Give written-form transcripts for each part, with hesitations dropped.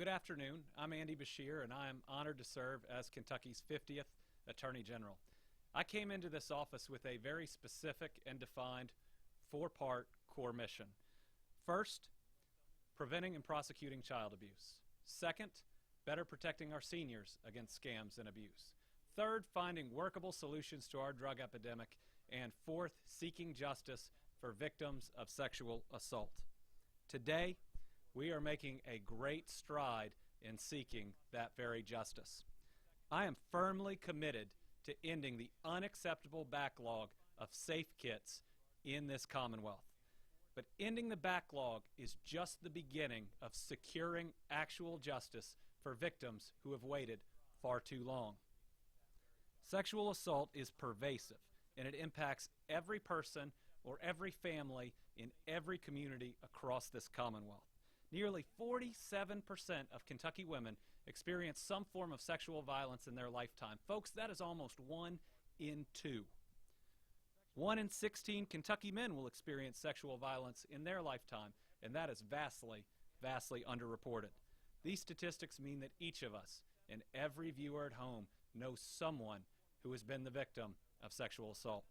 Good afternoon. I'm Andy Beshear, and I am honored to serve as Kentucky's 50th Attorney General. I came into this office with a very specific and defined four-part core mission. First, preventing and prosecuting child abuse. Second, better protecting our seniors against scams and abuse. Third, finding workable solutions to our drug epidemic. And fourth, seeking justice for victims of sexual assault. Today, we are making a great stride in seeking that very justice. I am firmly committed to ending the unacceptable backlog of safe kits in this Commonwealth. But ending the backlog is just the beginning of securing actual justice for victims who have waited far too long. Sexual assault is pervasive, and it impacts every person or every family in every community across this Commonwealth. Nearly 47% of Kentucky women experience some form of sexual violence in their lifetime. Folks, that is almost 1 in 2. 1 in 16 Kentucky men will experience sexual violence in their lifetime, and that is vastly, vastly underreported. These statistics mean that each of us and every viewer at home knows someone who has been the victim of sexual assault.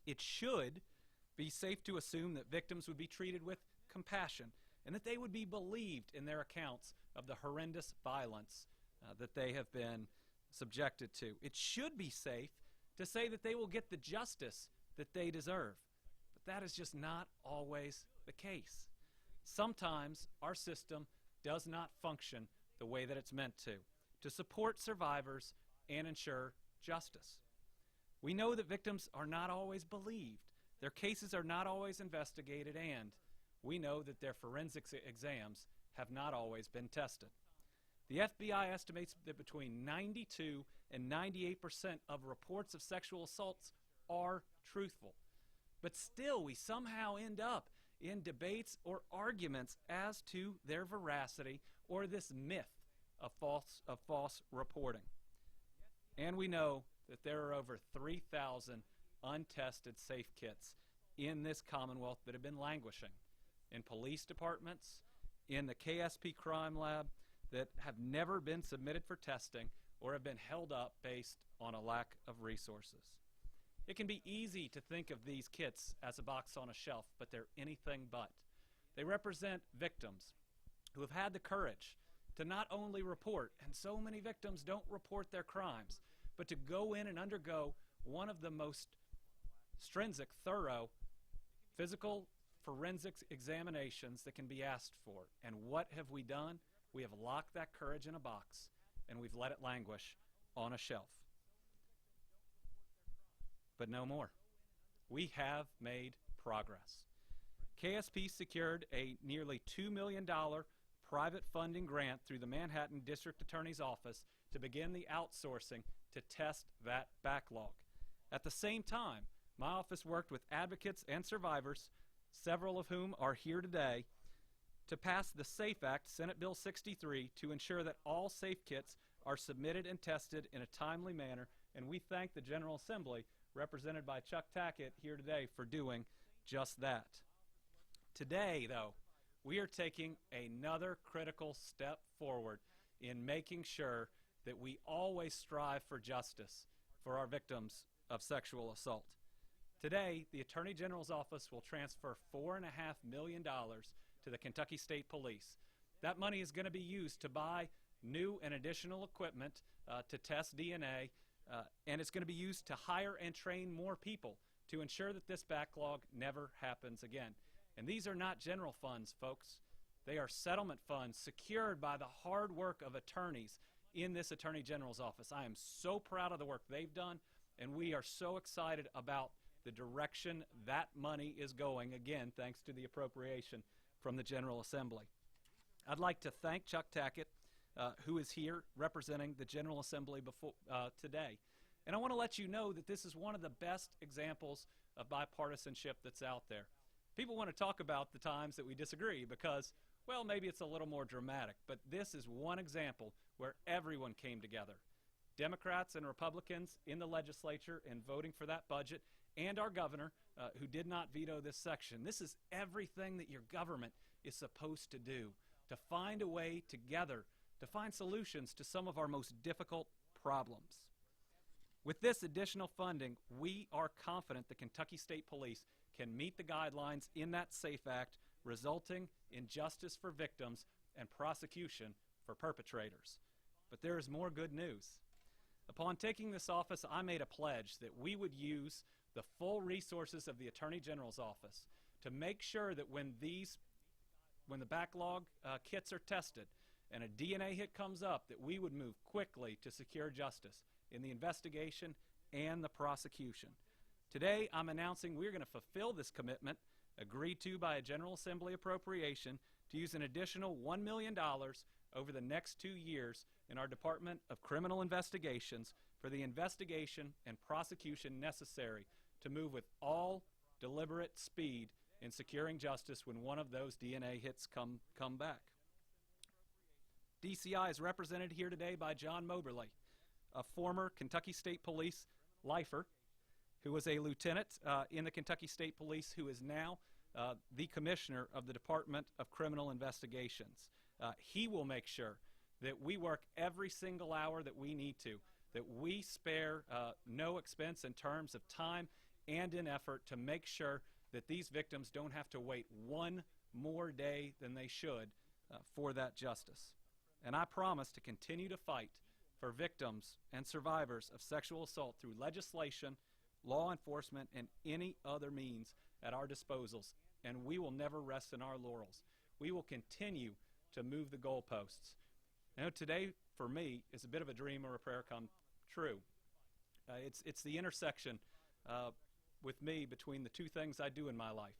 It should be safe to assume that victims would be treated with compassion and that they would be believed in their accounts of the horrendous violence that they have been subjected to. It should be safe to say that they will get the justice that they deserve. But that is just not always the case. Sometimes our system does not function the way that it's meant to support survivors and ensure justice. We know that victims are not always believed. Their cases are not always investigated, and we know that their forensics exams have not always been tested. The FBI estimates that between 92 and 98% of reports of sexual assaults are truthful. But still, we somehow end up in debates or arguments as to their veracity or this myth of false reporting. And we know that there are over 3,000 untested safe kits in this Commonwealth that have been languishing in police departments, in the KSP crime lab, that have never been submitted for testing or have been held up based on a lack of resources. It can be easy to think of these kits as a box on a shelf, but they're anything but. They represent victims who have had the courage to not only report, and so many victims don't report their crimes, but to go in and undergo one of the most stringent, thorough physical forensics examinations that can be asked for. And what have we done? We have locked that courage in a box, and we've let it languish on a shelf. But no more. We have made progress. KSP secured a nearly $2 million private funding grant through the Manhattan District Attorney's Office to begin the outsourcing to test that backlog. At the same time, my office worked with advocates and survivors, several of whom are here today, to pass the SAFE Act, Senate Bill 63, to ensure that all safe kits are submitted and tested in a timely manner, and we thank the General Assembly, represented by Chuck Tackett, here today for doing just that. Today, though, we are taking another critical step forward in making sure that we always strive for justice for our victims of sexual assault. Today, the Attorney General's office will transfer $4.5 million to the Kentucky State Police. That money is going to be used to buy new and additional equipment to test DNA, and it's going to be used to hire and train more people to ensure that this backlog never happens again. And these are not general funds, folks. They are settlement funds secured by the hard work of attorneys in this Attorney General's office. I am so proud of the work they've done, and we are so excited about the direction that money is going, again, thanks to the appropriation from the General Assembly. I'd like to thank Chuck Tackett, who is here representing the General Assembly today. And I want to let you know that this is one of the best examples of bipartisanship that's out there. People want to talk about the times that we disagree because, well, maybe it's a little more dramatic, but this is one example where everyone came together. Democrats and Republicans in the legislature in voting for that budget, and our governor, who did not veto this section. This is everything that your government is supposed to do. to find a way together to find solutions to some of our most difficult problems. With this additional funding, we are confident the Kentucky State Police can meet the guidelines in that SAFE Act, resulting in justice for victims and prosecution for perpetrators. But there is more good news. Upon taking this office, I made a pledge that we would use the full resources of the Attorney General's office to make sure that when the backlog kits are tested and a DNA hit comes up, that we would move quickly to secure justice in the investigation and the prosecution. Today, I'm announcing we're going to fulfill this commitment agreed to by a General Assembly appropriation to use an additional $1 million over the next 2 years in our Department of Criminal Investigations for the investigation and prosecution necessary to move with all deliberate speed in securing justice when one of those DNA hits come back. DCI is represented here today by John Moberly, a former Kentucky State Police lifer who was a lieutenant in the Kentucky State Police, who is now the commissioner of the Department of Criminal Investigations. He will make sure that we work every single hour that we need to, that we spare no expense in terms of time and in effort to make sure that these victims don't have to wait one more day than they should for that justice. And I promise to continue to fight for victims and survivors of sexual assault through legislation, law enforcement, and any other means at our disposals. And we will never rest in our laurels. We will continue to move the goalposts. You know, today for me is a bit of a dream or a prayer come true. It's the intersection with me between the two things I do in my life.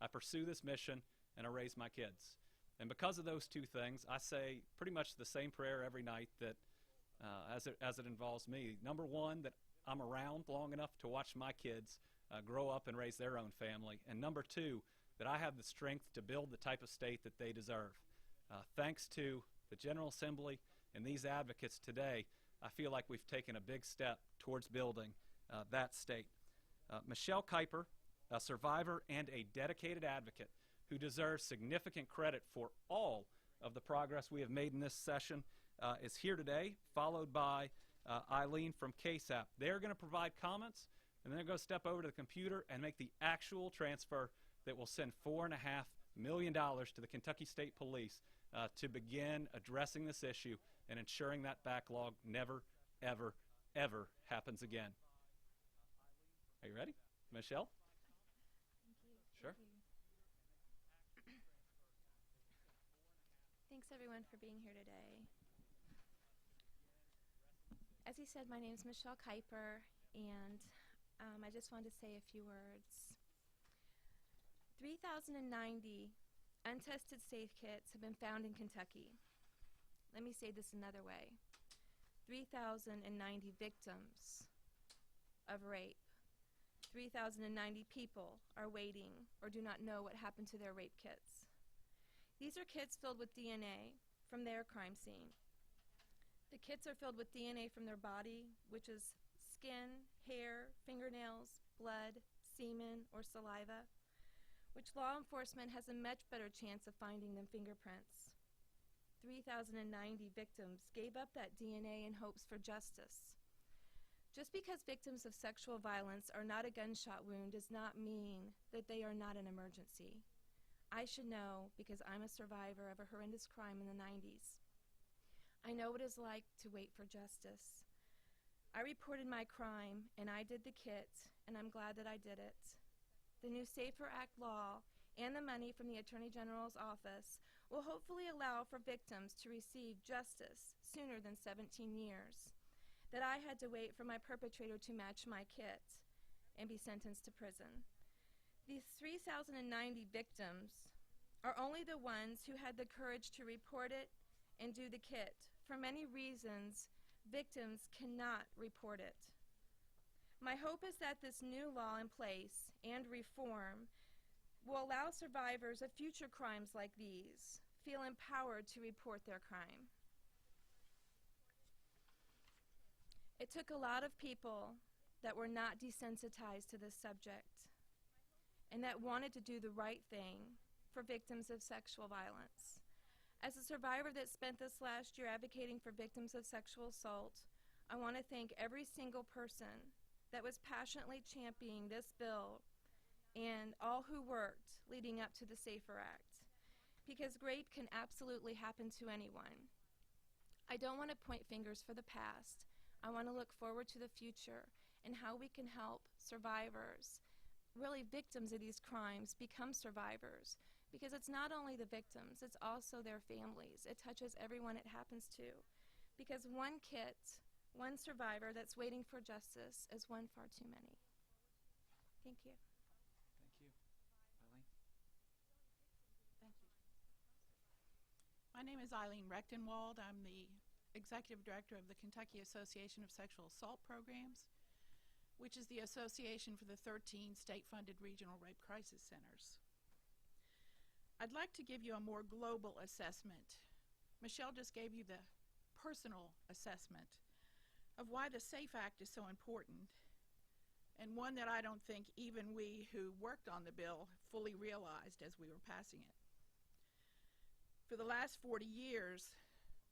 I pursue this mission and I raise my kids. And because of those two things, I say pretty much the same prayer every night that as it involves me. Number one, that I'm around long enough to watch my kids grow up and raise their own family. And number two, that I have the strength to build the type of state that they deserve. Thanks to the General Assembly and these advocates today, I feel like we've taken a big step towards building that state. Michelle Kuiper, a survivor and a dedicated advocate who deserves significant credit for all of the progress we have made in this session, is here today, followed by Eileen from KSAP. They're going to provide comments, and then they're going to step over to the computer and make the actual transfer that will send $4.5 million to the Kentucky State Police to begin addressing this issue and ensuring that backlog never, ever, ever happens again. Are you ready? Michelle? Thank you. Sure. Thank you. Thanks everyone for being here today. As he said, my name is Michelle Kuiper, and I just wanted to say a few words. 3,090 untested safe kits have been found in Kentucky. Let me say this another way. 3,090 victims of rape. 3,090 people are waiting or do not know what happened to their rape kits. These are kits filled with DNA from their crime scene. The kits are filled with DNA from their body, which is skin, hair, fingernails, blood, semen, or saliva, which law enforcement has a much better chance of finding than fingerprints. 3,090 victims gave up that DNA in hopes for justice. Just because victims of sexual violence are not a gunshot wound does not mean that they are not an emergency. I should know because I'm a survivor of a horrendous crime in the 90s. I know what it's like to wait for justice. I reported my crime, and I did the kit, and I'm glad that I did it. The new SAFER Act law and the money from the Attorney General's office will hopefully allow for victims to receive justice sooner than 17 years. That I had to wait for my perpetrator to match my kit and be sentenced to prison. These 3,090 victims are only the ones who had the courage to report it and do the kit. For many reasons, victims cannot report it. My hope is that this new law in place and reform will allow survivors of future crimes like these feel empowered to report their crime. It took a lot of people that were not desensitized to this subject and that wanted to do the right thing for victims of sexual violence. As a survivor that spent this last year advocating for victims of sexual assault, I want to thank every single person that was passionately championing this bill and all who worked leading up to the SAFER Act, because rape can absolutely happen to anyone. I don't want to point fingers for the past. I want to look forward to the future and how we can help survivors, really victims of these crimes, become survivors. Because it's not only the victims, it's also their families. It touches everyone it happens to. Because one kid, one survivor that's waiting for justice is one far too many. Thank you. Thank you. Eileen? Thank you. My name is Eileen Rechtenwald. I'm the Executive Director of the Kentucky Association of Sexual Assault Programs, which is the association for the 13 state-funded regional rape crisis centers. I'd like to give you a more global assessment. Michelle just gave you the personal assessment of why the SAFE Act is so important, and one that I don't think even we who worked on the bill fully realized as we were passing it. For the last 40 years,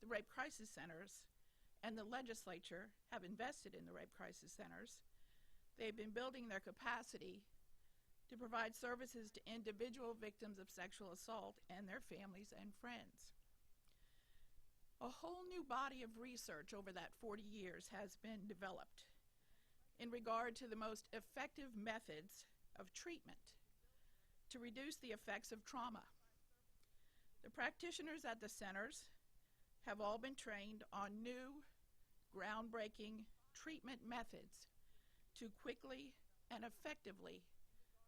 the rape crisis centers and the legislature have invested in the rape crisis centers. They've been building their capacity to provide services to individual victims of sexual assault and their families and friends. A whole new body of research over that 40 years has been developed in regard to the most effective methods of treatment to reduce the effects of trauma. The practitioners at the centers have all been trained on new, groundbreaking treatment methods to quickly and effectively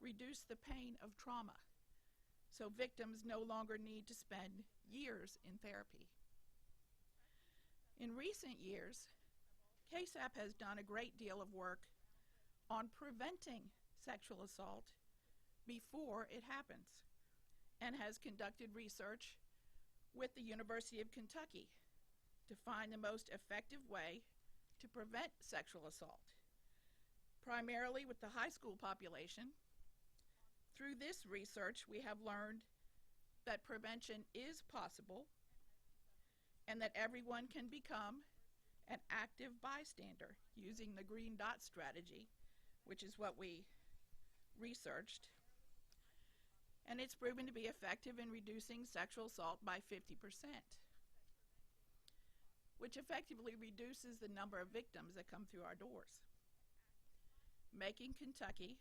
reduce the pain of trauma, so victims no longer need to spend years in therapy. In recent years, KSAP has done a great deal of work on preventing sexual assault before it happens, and has conducted research with the University of Kentucky to find the most effective way to prevent sexual assault, primarily with the high school population. Through this research, we have learned that prevention is possible and that everyone can become an active bystander using the green dot strategy, which is what we researched. And it's proven to be effective in reducing sexual assault by 50%, which effectively reduces the number of victims that come through our doors, making Kentucky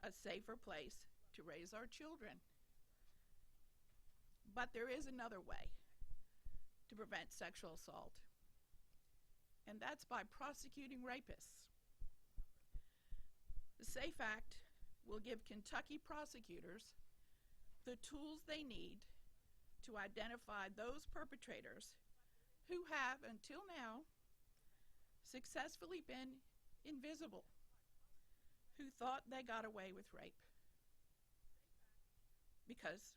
a safer place to raise our children. But there is another way to prevent sexual assault, and that's by prosecuting rapists. The SAFE Act will give Kentucky prosecutors the tools they need to identify those perpetrators who have, until now, successfully been invisible, who thought they got away with rape, because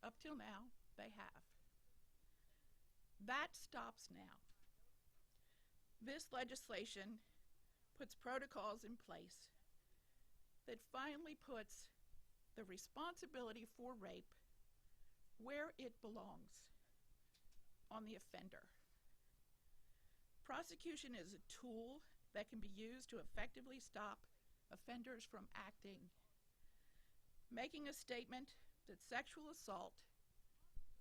up till now, they have. That stops now. This legislation puts protocols in place that finally puts the responsibility for rape where it belongs, on the offender. Prosecution is a tool that can be used to effectively stop offenders from acting, making a statement that sexual assault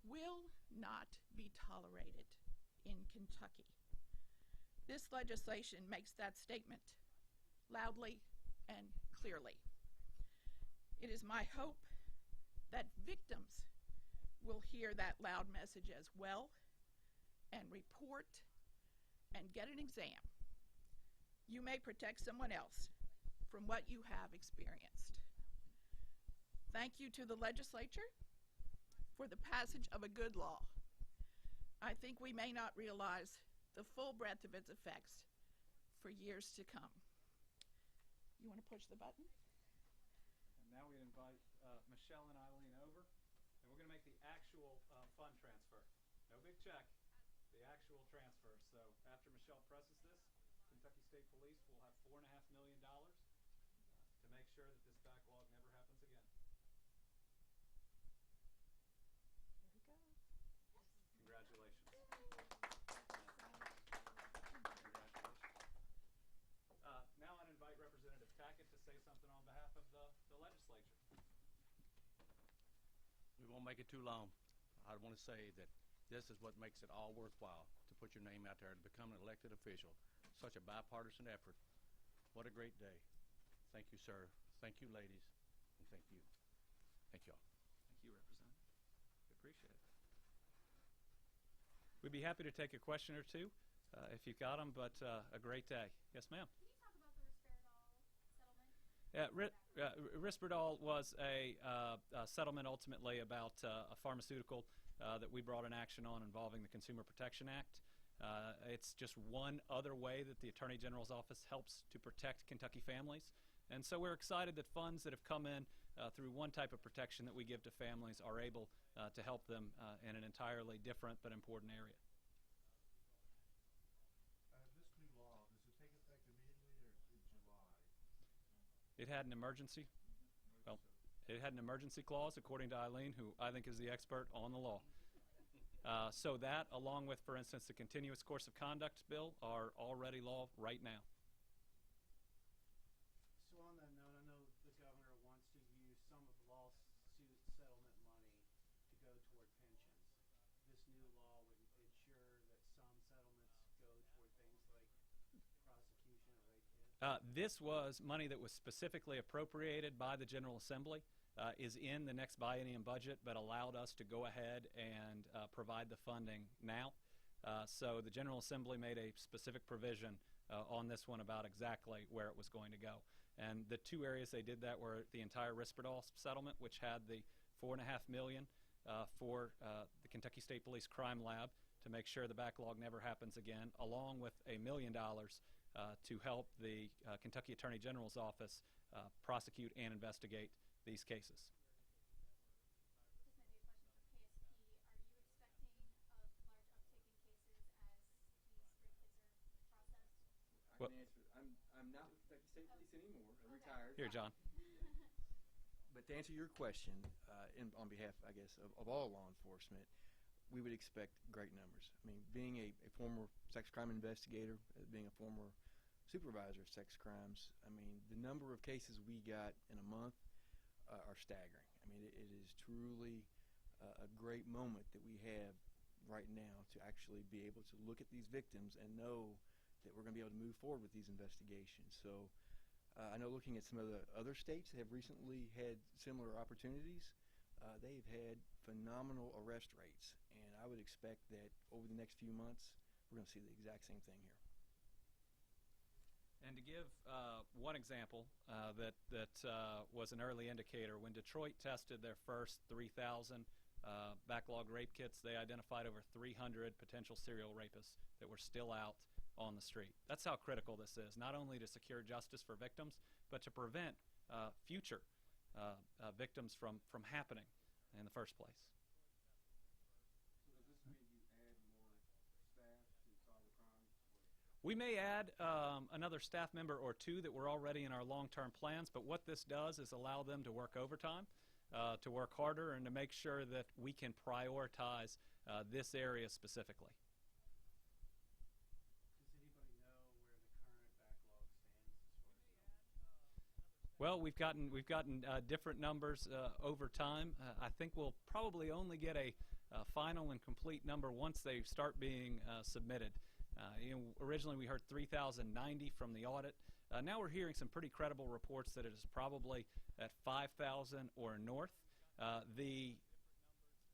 will not be tolerated in Kentucky. This legislation makes that statement loudly and clearly. It is my hope that victims will hear that loud message as well and report and get an exam. You may protect someone else from what you have experienced. Thank you to the legislature for the passage of a good law. I think we may not realize the full breadth of its effects for years to come. You want to push the button? And now we invite Michelle and Eileen over, and we're going to make the actual fund transfer. No big check, the actual transfer. So after Michelle presses this, Kentucky State Police will have $4.5 million to make sure that this backlog never happens again. Here we go. won't make it too long. I want to say that this is what makes it all worthwhile to put your name out there to become an elected official. Such a bipartisan effort. What a great day. Thank you, sir. Thank you, ladies. And thank you. Thank you all. Thank you, Representative. We appreciate it. We'd be happy to take a question or two if you've got them, but a great day. Yes, ma'am. Can you talk about the Risperidol settlement? Risperidol was a settlement ultimately about a pharmaceutical that we brought an action on involving the Consumer Protection Act. It's just one other way that the Attorney General's office helps to protect Kentucky families. And so we're excited that funds that have come in through one type of protection that we give to families are able to help them in an entirely different but important area. This new law, does it take effect immediately or in July? It had an emergency. Well, it had an emergency clause, according to Eileen, who I think is the expert on the law. So that, along with, for instance, the continuous course of conduct bill, are already law right now. So on that note, I know the governor wants to use some of the lawsuit settlement money to go toward pensions. This new law would ensure that some settlements go toward things like prosecution of rape kits. This was money that was specifically appropriated by the General Assembly, is in the next biennium budget, but allowed us to go ahead and provide the funding now. So the General Assembly made a specific provision on this one about exactly where it was going to go. And the two areas they did that were the entire Risperidol settlement, which had the $4.5 million for the Kentucky State Police Crime Lab to make sure the backlog never happens again, along with $1 million to help the Kentucky Attorney General's office prosecute and investigate these cases. This might be a question for KSP. Are you expecting a large uptick in cases as these rape kits are processed? Well, I can answer. I'm not with Kentucky State Police anymore. I'm retired. here, John. But to answer your question, on behalf, I guess, of all law enforcement, we would expect great numbers. I mean, being a former sex crime investigator, being a former supervisor of sex crimes, I mean, the number of cases we got in a month are staggering. I mean, it is truly a great moment that we have right now to actually be able to look at these victims and know that we're going to be able to move forward with these investigations. So I know looking at some of the other states that have recently had similar opportunities, they've had phenomenal arrest rates. And I would expect that over the next few months, we're going to see the exact same thing here. And to give one example that was an early indicator, when Detroit tested their first 3,000 backlog rape kits, they identified over 300 potential serial rapists that were still out on the street. That's how critical this is, not only to secure justice for victims, but to prevent future victims from happening in the first place. So does this mean you add more staff to solve the crimes? We may add another staff member or two that were already in our long-term plans, but what this does is allow them to work overtime, to work harder, and to make sure that we can prioritize this area specifically. Does anybody know where the current backlog stands as far as Well, we've gotten different numbers over time. I think we'll probably only get a final and complete number once they start being submitted. Originally we heard 3,090 from the audit. Now we're hearing some pretty credible reports that it is probably at 5,000 or north. The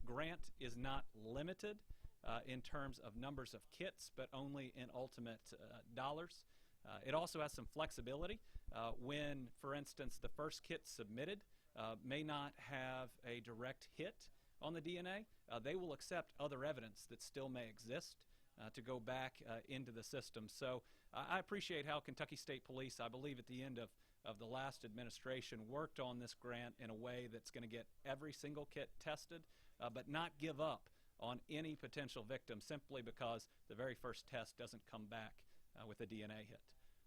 grant is not limited in terms of numbers of kits, but only in ultimate dollars. It also has some flexibility when, for instance, the first kit submitted may not have a direct hit on the DNA. They will accept other evidence that still may exist to go back into the system. So I appreciate how Kentucky State Police, I believe at the end of the last administration, worked on this grant in a way that's going to get every single kit tested, but not give up on any potential victim simply because the very first test doesn't come back with a DNA hit.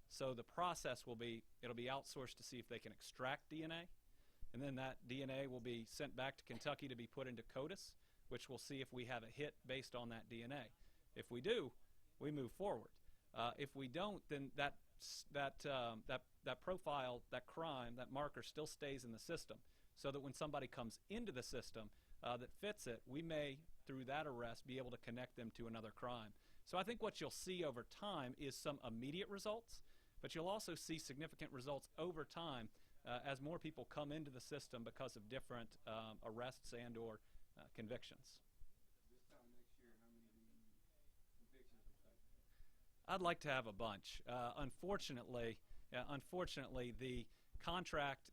So the process will be, it'll be outsourced to see if they can extract DNA, and then that DNA will be sent back to Kentucky to be put into CODIS, which will see if we have a hit based on that DNA. If we do, we move forward. If we don't, then that profile, that crime, that marker still stays in the system, so that when somebody comes into the system, that fits it, we may, through that arrest, be able to connect them to another crime. So I think what you'll see over time is some immediate results, but you'll also see significant results over time as more people come into the system because of different arrests and or convictions. This time next year, how many convictions are expected? I'd like to have a bunch. Unfortunately, the contract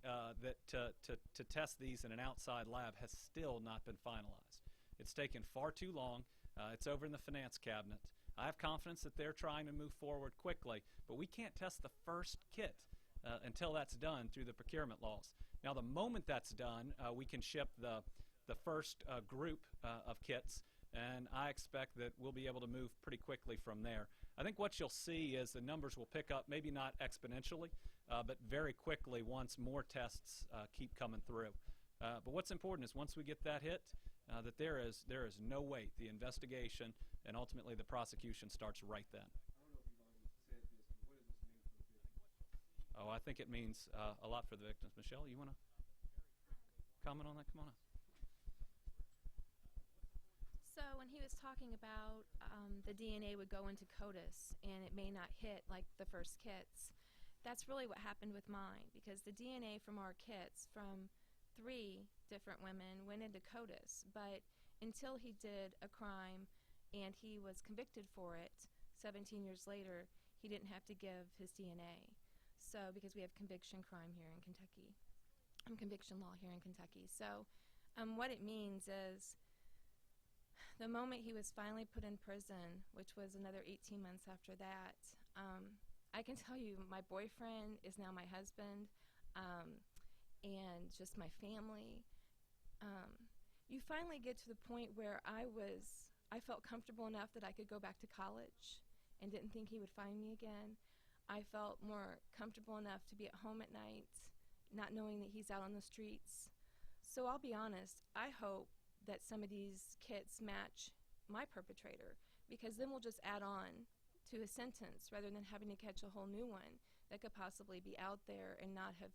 to test these in an outside lab has still not been finalized. It's taken far too long. It's over in the finance cabinet. I have confidence that they're trying to move forward quickly, but we can't test the first kit until that's done through the procurement laws. Now, the moment that's done, we can ship the first group of kits, and I expect that we'll be able to move pretty quickly from there. I think what you'll see is the numbers will pick up, maybe not exponentially, but very quickly once more tests keep coming through. But what's important is once we get that hit, that there is no wait. The investigation and ultimately the prosecution starts right then. I don't know if you've already said this, but what does this mean for the victims? Oh, I think it means a lot for the victims. Michelle, you want to comment on that? Come on up. So when he was talking about the DNA would go into CODIS and it may not hit like the first kits, that's really what happened with mine, because the DNA from our kits from 3 different women went into CODIS, but until he did a crime and he was convicted for it 17 years later, he didn't have to give his DNA. So because we have conviction crime here in Kentucky, conviction law here in Kentucky. So what it means is the moment he was finally put in prison, which was another 18 months after that, I can tell you my boyfriend is now my husband, and just my family. You finally get to the point where I felt comfortable enough that I could go back to college and didn't think he would find me again. I felt more comfortable enough to be at home at night, not knowing that he's out on the streets. So I'll be honest, I hope that some of these kits match my perpetrator, because then we'll just add on to a sentence rather than having to catch a whole new one that could possibly be out there and not have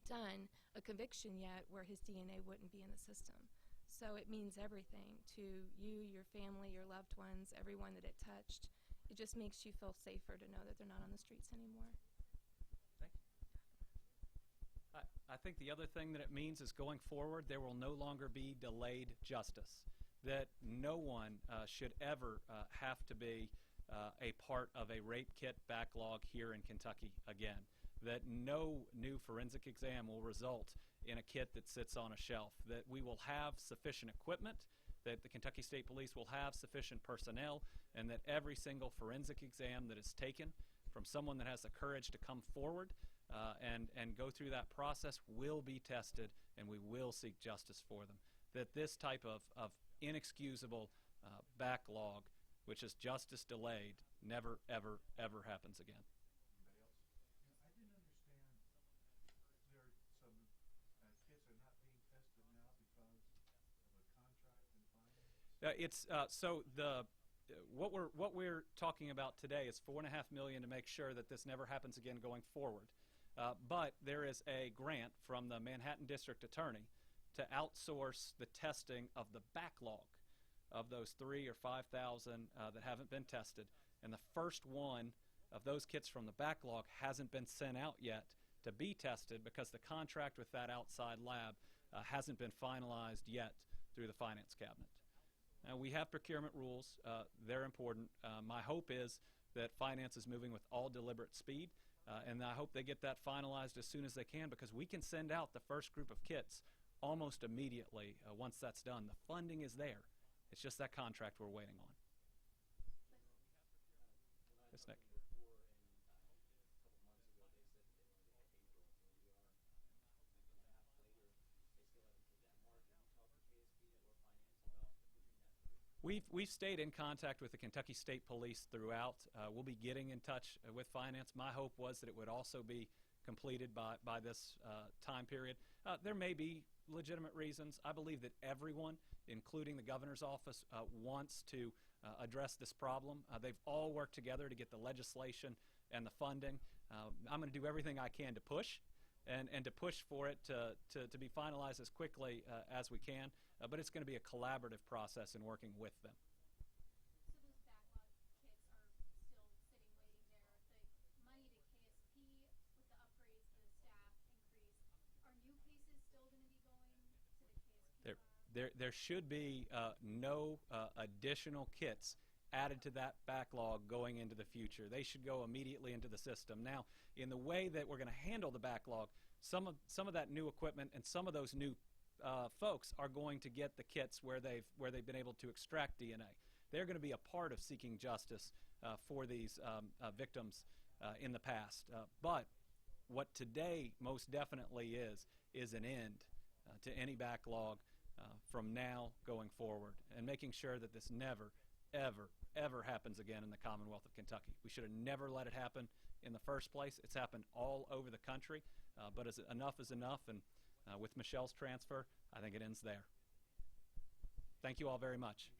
done a conviction yet where his DNA wouldn't be in the system. So it means everything to you, your family, your loved ones, everyone that it touched. It just makes you feel safer to know that they're not on the streets anymore. Thank you. I think the other thing that it means is going forward, there will no longer be delayed justice. That no one should ever have to be a part of a rape kit backlog here in Kentucky again. That no new forensic exam will result in a kit that sits on a shelf. That we will have sufficient equipment, that the Kentucky State Police will have sufficient personnel, and that every single forensic exam that is taken from someone that has the courage to come forward and go through that process will be tested, and we will seek justice for them. That this type of inexcusable backlog, which is justice delayed, never, ever, ever happens again. I didn't understand there are some kits are not being tested now because of a contract and finance. What we're talking about today is $4.5 million to make sure that this never happens again going forward. But there is a grant from the Manhattan District Attorney to outsource the testing of the backlog of those 3,000 or 5,000 that haven't been tested. And the first one of those kits from the backlog hasn't been sent out yet to be tested because the contract with that outside lab hasn't been finalized yet through the finance cabinet. Now, we have procurement rules. They're important. My hope is that finance is moving with all deliberate speed, and I hope they get that finalized as soon as they can, because we can send out the first group of kits almost immediately once that's done. The funding is there. It's just that contract we're waiting on. Yes, Nick. We've stayed in contact with the Kentucky State Police throughout. We'll be getting in touch with finance. My hope was that it would also be completed by this time period. There may be legitimate reasons. I believe that everyone, including the governor's office, wants to address this problem. They've all worked together to get the legislation and the funding. I'm going to do everything I can to push and to push for it to be finalized as quickly as we can. but it's going to be a collaborative process in working with them. So those backlog kits are still sitting waiting there. The money to KSP with the upgrades, the staff increase, are new cases still going to be going to the KSP lab? There should be no additional kits added to that backlog going into the future. They should go immediately into the system. Now, in the way that we're going to handle the backlog, some of that new equipment and some of those new folks are going to get the kits where they've been able to extract DNA. They're going to be a part of seeking justice for these victims in the past. But what today most definitely is an end to any backlog from now going forward, and making sure that this never, ever, ever happens again in the Commonwealth of Kentucky. We should have never let it happen in the first place. It's happened all over the country, but enough is enough, and with Michelle's transfer, I think it ends there. Thank you all very much.